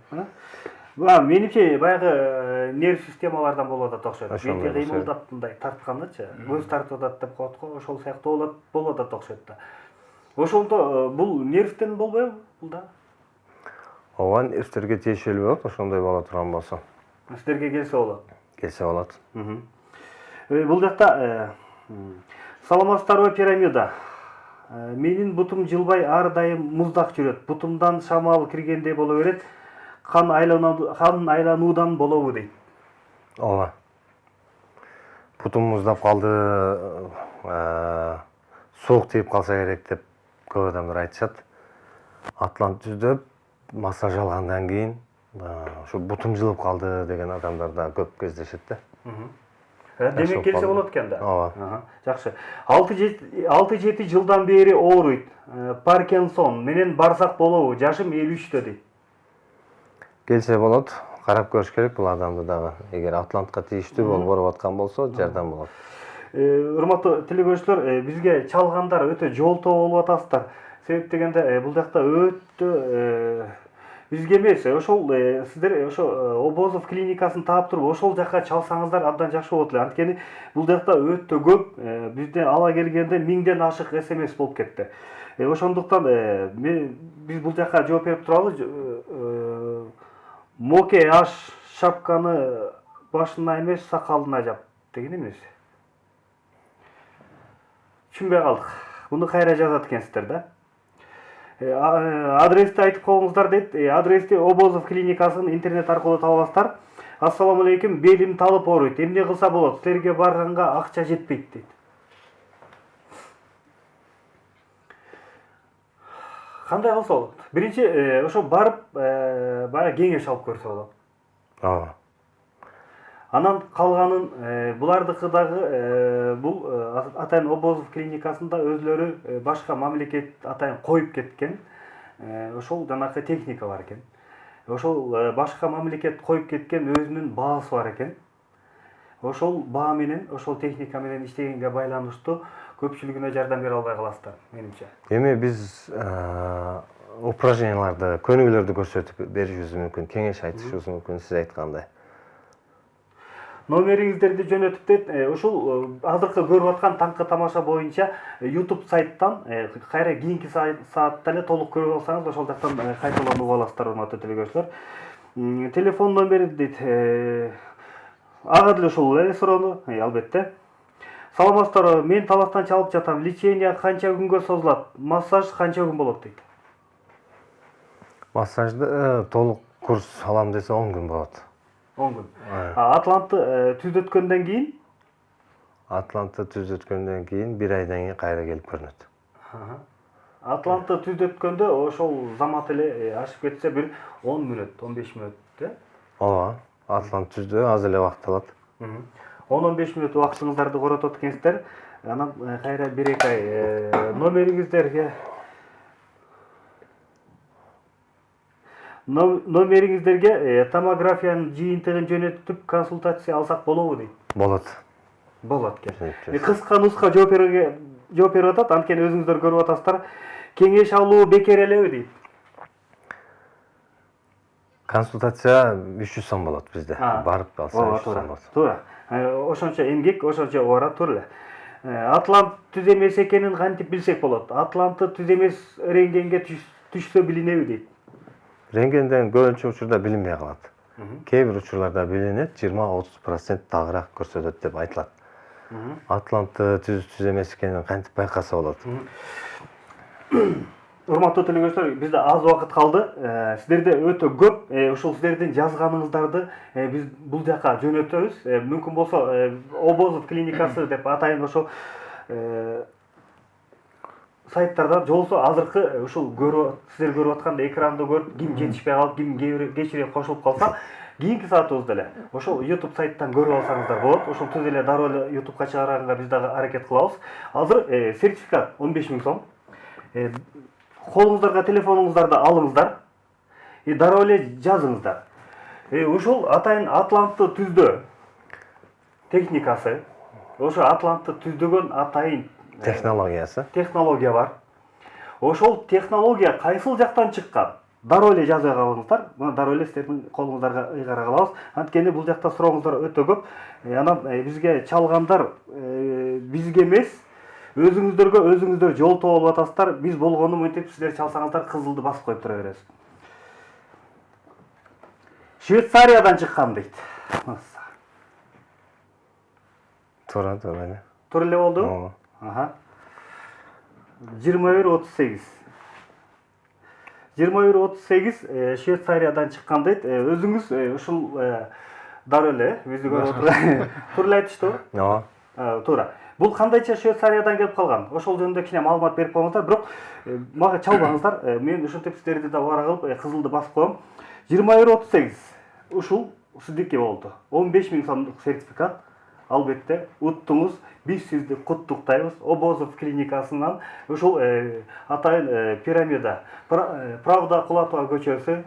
Менимче баягы нерв системалардан болуп атат окшойт. Бети кыймылдап мындай тарткандачы, көз тартып атат деп коет го, ошол сыяктуу болуп атат окшойт да. Ошондо бул нервтен болбойбу бул да? Ооба, нервтерге тиешелүү болот, ошондой боло турган болсо. Сиздерге келсе болот. Келсе болот. Бул жакта саламатсыздарбы пирамида. Менин бутум жылбай ар дайым муздак жүрөт. Бутумдан шамал киргендей боло берет. Қан айлануудан болобу дейт. Ооба. Бутум муздап калды, суук тийип калса керек деп көп адамдар айтышат. Атлант түздөп, массаж алгандан кийин ушу бутум жылып калды деген адамдар да көп кездешет да. Демек келсе болот экен да. Ооба. Жакшы. 6-7 жылдан бери ооруйт. Паркинсон менен барсак болобу? Жашым 53-тө дейт. Келсе болот, карап көрүш керек бул адамды дагы. Эгер атлантка тийиштүү болуп аткан болсо, жардам болот. Урматтуу телекөрүүчүлөр, бизге чалгандар өтө жолтоо болуп атасыздар. Себеп дегенде бул жакта өтө бизге эмес, ошол сиздер ошо Обозов клиникасын таап туруп, ошол жакка чалсаңыздар абдан жакшы болот эле. Анткени бул жакта өтө көп, бизде ала келгенде 1000ден ашык СМС болуп кетти. Ошондуктан биз бул жакка жооп берип туралы. Моке аш шапканы башына эмес, сакалына жап деген эмес. Түшүнбөй калдык. Буну кайра жазат экенсиздер да. Адрести айтып коюңуздар дейт. Адрести Обозов клиникасын интернет аркылуу таба аласыздар. Ассаламу алейкум, белим талып ооруйт. Эмне кылса болот? Силерге барганга акча жетпейт дейт. Кандай кылса болот? Биринчи ошо барып баягы кеңеш алып көрсө болот. Ооба. Анан калганын булардыкы дагы бул атайын Обозов клиникасында өзлөрү башка мамлекет атайын коюп кеткен. Ошол жанакы техника бар экен. Ошол башка мамлекет коюп кеткен өзүнүн баасы бар экен. Ошол баа менен, ошол техника менен иштегенге байланыштуу көпчүлүгүнө жардам бере албай каласыздар, менимче. Эми биз упражненияларды, көнүгүүлөрдү көрсөтүп беришибиз мүмкүн, кеңеш айтышыбыз мүмкүн, сиз айткандай. Номериңиздерди жөнөтүп дейт. Ушул азыркы көрүп аткан таңкы тамаша боюнча YouTube сайттан кайра кийинки саатта эле толук көрүп алсаңыз, ошол жактан кайталап угуп аласыздар, урматтуу телекөрүүчүлөр. Телефон номери дейт. Ага деле ушул эле суроону, албетте. Саламатсыздарбы, мен Таластан чалып жатам. Лечение канча күнгө созулат? Массаж канча күн болот дейт. Массажды толук курс алам десе 10 күн болот. 10 күн. Атлантты түзөткөндөн кийин? Атлантты түзөткөндөн кийин 1 айдан кийин кайра келип көрүнөт. Атлантты түзөткөндө ошол замат эле ашып кетсе бир 10 мүнөт, 15 мүнөт, Ооба, Атлант түздө аз эле убакыт алат. 10-15 мүнөт убактыңыздарды коротот экенсиздер. Анан кайра 1-2 ай номериңиздерге томографиянын жыйынтыгын жөнөтүп консультация алсак болобу дейт. Болот. Болот экен. Кыска нуска жооп берип атат, анткени өзүңүздөр көрүп атасыздар. Кеңеш алуу бекер элеби дейт. Консультация 300 сом болот бизде. Барып алса 300 сом болот. Туура. Ошончо эмгек, ошончо убара туура эле. Атлант түз эмес экенин кантип билсек болот? Атлантты түз эмес рентгенге түшсө билинеби дейт. Рентгенден көбүнчө учурда билинбей калат. Кээ бир учурларда билинет, 20-30% дагыраак көрсөтөт деп айтылат. Атлантты түз эмес экенин кантип байкаса болот? Урматтуу телекөрүүчүлөр, бизде аз убакыт калды. Сиздерде өтө көп ушул сиздердин жазганыңыздарды биз бул жака жөнөтөбүз. Мүмкүн болсо Обозов клиникасы деп атайын ошо сайттарда жолсо азыркы ушул сиздер көрүп аткандай экранды көрүп, ким жетишпей калып, ким кечирээк кошулуп калса, кийинки саатыбызда эле ошол YouTube сайттан көрүп алсаңыздар болот. Ошол түз эле дароо эле YouTubeга чыгарганга биз дагы аракет кылабыз. Азыр сертификат 15 000 сом. Колуңуздарга телефонуңуздарды алыңыздар. Дароо эле жазыңыздар. Ушул атайын Атлантты түздө техникасы, ошо Атлантты түздөгөн атайын технология бар. Ошол технология кайсыл жактан чыккан? Дароо эле жазып алыңыздар. Мына дароо эле сиздердин колуңуздарга ыйгара калабыз. Анткени бул жакта сурооңуздар өтө көп. Анан бизге чалгандар бизге эмес, өзүңүздөр жол тооп атасыздар. Биз болгону мынтип сиздер чалсаңыздар кызылды басып коюп тура беребиз. Швейцариядан чыккан дейт. Туура. Туура эле болду? 21-38. 21-38 Швейцариядан чыккан дейт. Өзүңүз ушул дароо эле бизди көрүп отурган. Туура эле айтыштыбы? Ооба. Туура. Бул кандайча Швейцариядан келип калган? Ошол жөнүндө кичине маалымат берип коюңуздар. Бирок мага чалбаңыздар. Мен ушинтип сиздерди да убара кылып кызылды басып коем. 21-38 ушул сиздики болду. 15 000 сомдук сертификат. Албетте, уттуңуз. Биз сизди куттуктайбыз. Обозов клиникасынан ушул атайын пирамида, Правда Кулатова көчөсү,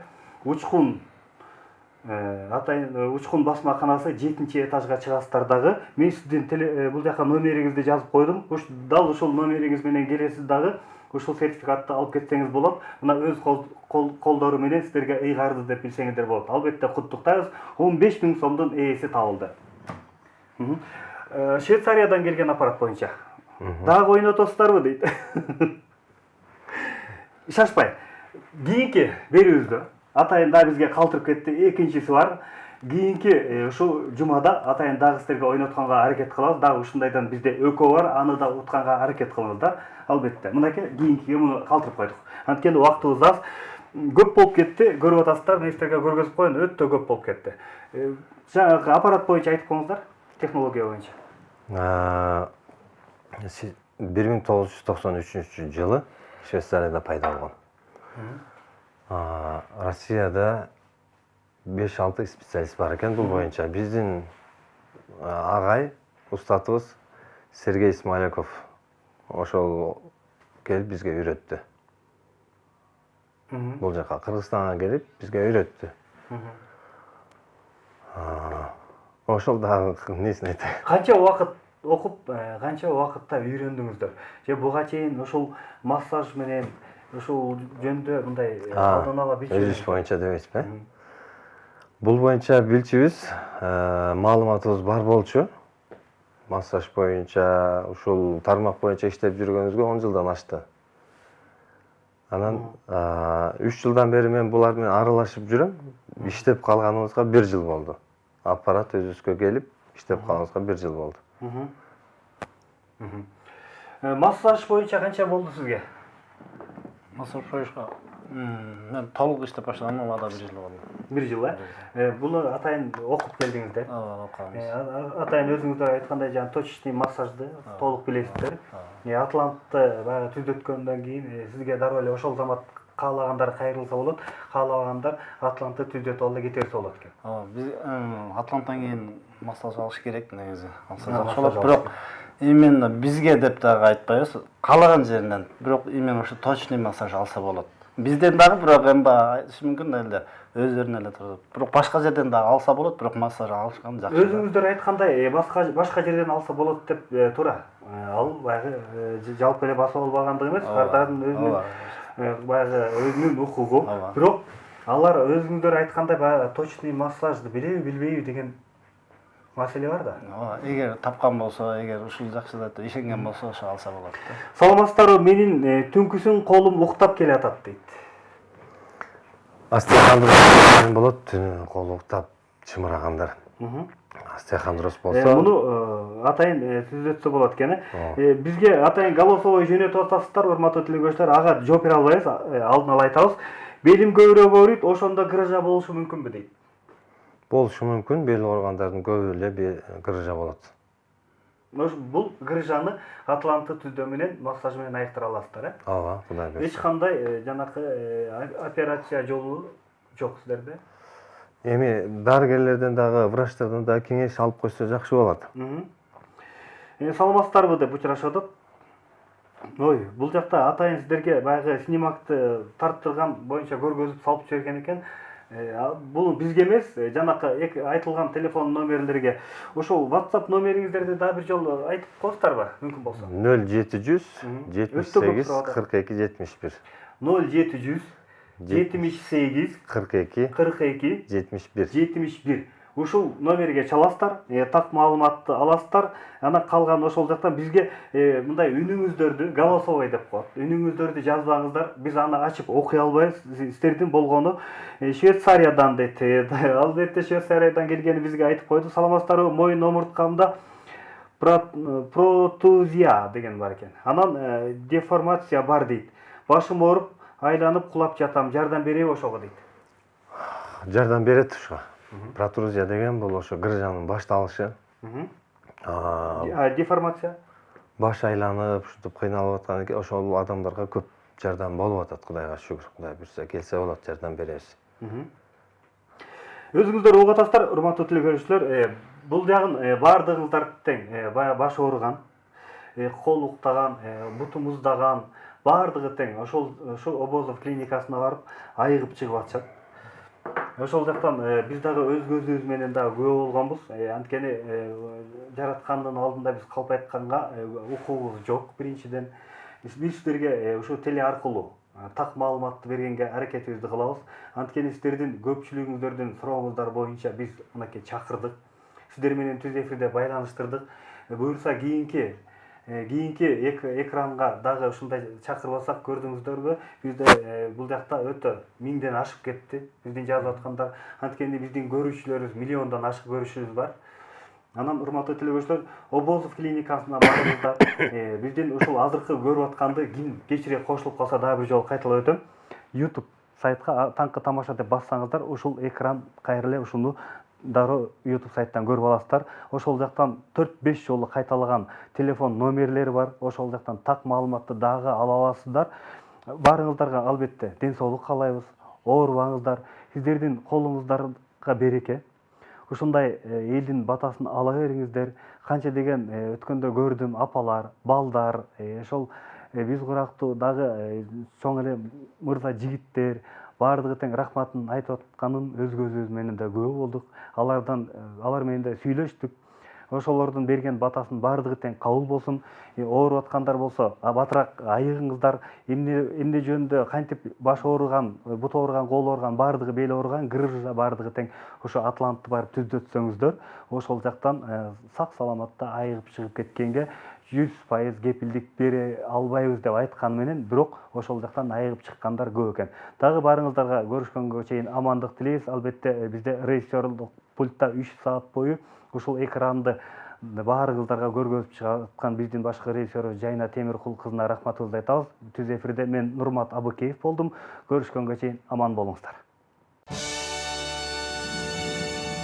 Учкун атайын Учкун басмаканасы 7-этажга чыгасыздар дагы. Мен сиздин бул жака номериңизди жазып койдум. Дал ушул номериңиз менен келесиз дагы. Ушул сертификатты алып кетсеңиз болот. Мына өз колдору менен сиздерге ыйгарды деп билсеңиздер болот. Албетте куттуктайбыз. 15 000 сомдун ээси табылды. Швейцариядан келген аппарат боюнча. Дагы ойнотосуздарбы дейт. Шашпай. Кийинки берүүбүздө атайын да бизге калтырып кетти. Экинчиси бар. Кийинки ушул жумада атайын дагы сиздерге ойнотконго аракет кылабыз. Дагы ушундайдан бизде экөө бар. Аны да утканга аракет кылыңыздар. Албетте. Мынакей кийинкиге муну калтырып койдук. Анткени убактыбыз аз. Көп болуп кетти. Көрүп атасыздар. Мен сиздерге көргөзүп коеюн. Өтө көп болуп кетти. Жанагы аппарат боюнча айтып коюңуздар. Технология боюнча. 1993 жылы Швейцарияда пайда болгон. Россияда 5-6 специалист бар екен бұл бойынша. Біздің ағай, ұстатыбыз Сергей Смоляков ошол келіп бізге үйретті. Бұл жаққа Қырғызстанға келіп бізге үйретті. Ошол дағы несін айтайын. Қанша уақыт оқып, қанша уақытта үйрендіңіздер? Же буга чейин ушул массаж менен ушул жөнүндө мындай алдын ала Өзүш боюнча дебейсизби? Бул боюнча билчүбүз, маалыматыбыз бар болчу. Массаж боюнча, ушул тармак боюнча иштеп жүргөнүбүзгө 10 жылдан ашты. Анан 3 жылдан бери мен булар менен аралашып жүрөм. Иштеп калганыбызга 1 жыл болду. Аппарат өзүбүзгө келип, иштеп калганыбызга 1 жыл болду. Массаж боюнча канча болду сизге? Массаж боюнча мен толук иштеп баштагам, ада 1 жыл болду. 1 жыл, Буну атайын окуп келдиңиздер. Атайын өзүңүздөр айткандай жана точечный массажды толук билесиздер. Атлантты баягы түзөткөндөн кийин сизге дароо эле ошол замат каалагандар кайрылса болот, каалагандар Атлантты түзөтүп алып кете берсе болот экен. Биз Атланттан кийин массаж алыш керек негизи. Алса жакшы болот, бирок именно бизге деп дагы айтпайбыз. Каалаган жеринен, бирок именно ошо точный массаж алса болот. Бизден дагы бирок эми айтыш мүмкүн эле өздөрүнө эле турат. Бирок башка жерден дагы алса болот, бирок массаж алышкан жакшы. Өзүңүздөр айткандай, башка жерден алса болот деп туура. Ал баягы жалпы эле басып албагандык эмес, кардардын өзүнүн баягы өзүнүн укугу. Бирок алар өзүңүздөр айткандай баягы точный массажды билеби, билбейби деген маселе бар да. Эгер тапкан болсо, эгер ушул жакшы деп ишенген болсо, ошо алса болот. Саламатсыздарбы, менин түнкүсүн колум уктап келатат дейт. Остеохондроз болот, түнү кол уктап чымырагандар. Остеохондроз болсо, Муну атайын түзөтсө болот экен. Бизге атайын голосовой жөнөтүп атасыздар, урматтуу телегөрүүчүлөр, ага жооп бере албайбыз, алдын ала айтабыз. Белим көбүрөөк ооруйт, ошондо грыжа болушу мүмкүнбү дейт. болушу мүмкүн, бел ооругандардын көбү эле грыжа болот. Бул грыжаны Атланты түздөө менен массаж менен аяктыра аласыздар, Ооба, Кудай берсин. Эч кандай жанакы операция жолу жок силерде. Эми дарыгерлерден дагы, врачтардан дагы кеңеш алып койсо жакшы болот. Саламатсыздарбы деп учурашып атат. Бул жакта атайын сиздерге баягы снимакты тарттырган боюнча көргөзүп салып жиберген экен. Бул бизге эмес, жанакы айтылган телефон номерлерге. Ошол WhatsApp номериңиздерди дагы бир жолу айтып коесуздарбы, мүмкүн болсо? 0700 78 42 71. 0700 78 42 42 71. 71. Ушул номерге чаласыздар, так маалыматты аласыздар. Ана калган ошол жактан бизге мындай үнүңүздөрдү голосовой деп коет. Үнүңүздөрдү жазбаңыздар. Биз аны ачып окуй албайбыз. Сиздердин болгону Швейцариядан дейт. Албетте Швейцариядан келгени бизге айтып койду. Саламатсыздарбы, моюн омурткамда протузия деген бар экен. Анан деформация бар дейт. Башым ооруп, айланып кулап жатам. Жардам береби ошого дейт. Жардам берет ушуга. Протрузия деген бул ошо грыжанын башталышы. Деформация? Баш айланып, ушинтип кыйналып аткан экен, ошол адамдарга көп жардам болуп атат, Кудайга шүгүр. Кудай буйрса келсе болот, жардам беребиз. Өзүңүздөр угуп атасыздар, урматтуу телегөрүүчүлөр. Бул жагын баардыгыңыздар тең, баягы баш ооруган, кол уктаган, буту муздаган, баардыгы тең. Ошол Обозов клиникасына барып, айыгып чыгып атышат. Ошол жактан биз дагы өз көзүбүз менен дагы күбө болгонбуз. Анткени жараткандын алдында биз калп айтканга укугубуз жок. Биринчиден биз сиздерге ушу теле аркылуу так маалыматты бергенге аракетибизди кылабыз. Анткени сиздердин көпчүлүгүңүздөрдүн сурооңуздар боюнча биз мынакей чакырдык. Сиздер менен түз эфирде байланыштырдык. Буюрса кийинки экранга дагы ушундай чакырып алсак, көрдүңүздөрбү? Бизде бул жакта өтө 1000ден ашып кетти. Биздин жазып аткандар, анткени биздин көрүүчүлөрүбүз миллиондон ашык көрүүчүбүз бар. Анан урматтуу телегөрүүчүлөр, Обозов клиникасына барыңыздар. Биздин ушул азыркы көрүп атканды кечире кошулуп калса дагы бир жолу кайталап өтөм. YouTube сайтка таңкы тамаша деп бассаңыздар, ушул экран кайра эле ушуну дароо YouTube сайттан көрүп аласыздар. Ошол жактан 4-5 жолу кайталаган телефон номерлери бар. Ошол жактан так маалыматты дагы ала аласыздар. Баарыңыздарга албетте ден соолук каалайбыз. Оорубаңыздар. Сиздердин колуңуздарга береке. Ушундай элдин батасын ала бериңиздер. Канча деген өткөндө көрдүм апалар, балдар, ошол биз курактуу дагы чоң эле мырза жигиттер баардыгы тең рахматын айтып атканын өз көзүбүз менен да күбө болдук. Алар менен да сүйлөштүк. Ошолордун берген батасын баардыгы тең кабыл болсун. Ооруп аткандар болсо, батыраак айыгыңыздар. Эмне жөнүндө кантип баш ооруган, бут ооруган, кол ооруган, баардыгы бел ооруган, грыжа баардыгы тең ошо Атлантты барып түзөтсөңүздөр, ошол жактан сак саламатта айыгып чыгып кеткенге 100% кепилдик бере албайбыз деп айткан менен, бирок ошол жактан айыгып чыккандар көп экен. Дагы баарыңыздарга көрүшкөнгө чейин амандык тилейбиз. Албетте бизде режиссерлук пультта 3 саат бою ушул экранды баарыңыздарга көргөзүп чыгаткан биздин башкы режиссерибиз Жайна Темиркул кызына рахматыбызды айтабыз. Түз эфирде мен Нурмат Абыкеев болдум. Көрүшкөнгө чейин аман болуңуздар.